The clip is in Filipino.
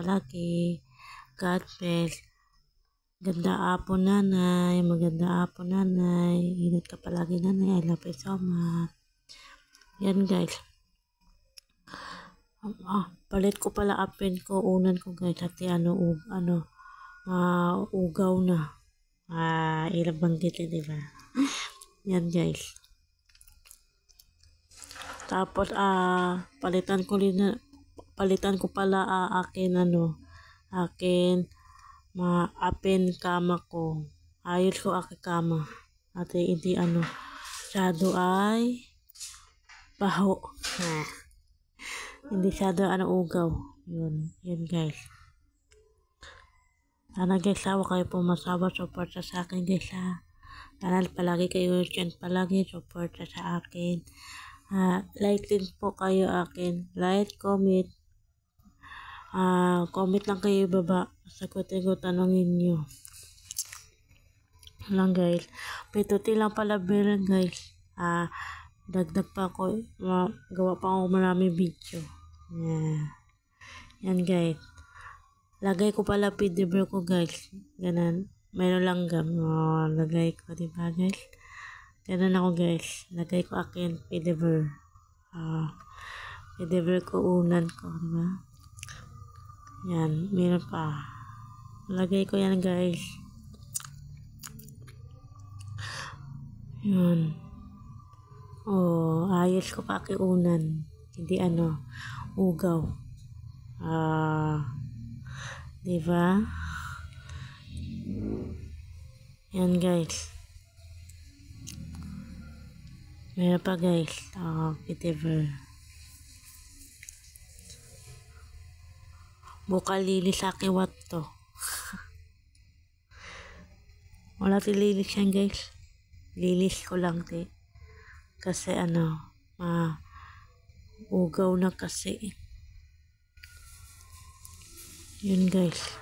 palagi. God bless. Ganda apo nanay, maganda apo nanay. Ingat ka palagi nanay. I love you so much. Yan guys. Palit ko pala apin ko. Unan ko guys. At ugaw na. Ilang banggit diba? Yan guys. Tapos palitan ko pala akin apin kama ko. Ayos ko aking kama. At hindi shadow ay baho. Hindi shadow ugaw. Yun guys. Sana guys, huwag kayo pumasawa, support sa akin guys Sana palagi kayo dyan, palagi support sa akin. Like din po kayo akin. Like, comment. Comment lang kayo baba. Sagutin ko tanongin nyo. Lang guys. Pituti lang pala bilang guys. Dagdag pa ako. Gawa pa ako maraming video. Yan guys. Lagay ko pala PDB ko guys. Ganun. Mayroon lang lagay ko diba guys. Ganun ako guys. Lagay ko akin PDB. PDB ko unan ko diba. Yan. Meron pa. Lagay ko yan guys. Yan. Ayos ko pa unan. Hindi ugaw. Diba? Yan guys. Meron pa guys. Whatever. Buka lilis akiwat to. Wala lilis yan guys. Lilis ko lang kasi ugaw na kasi. Yun guys.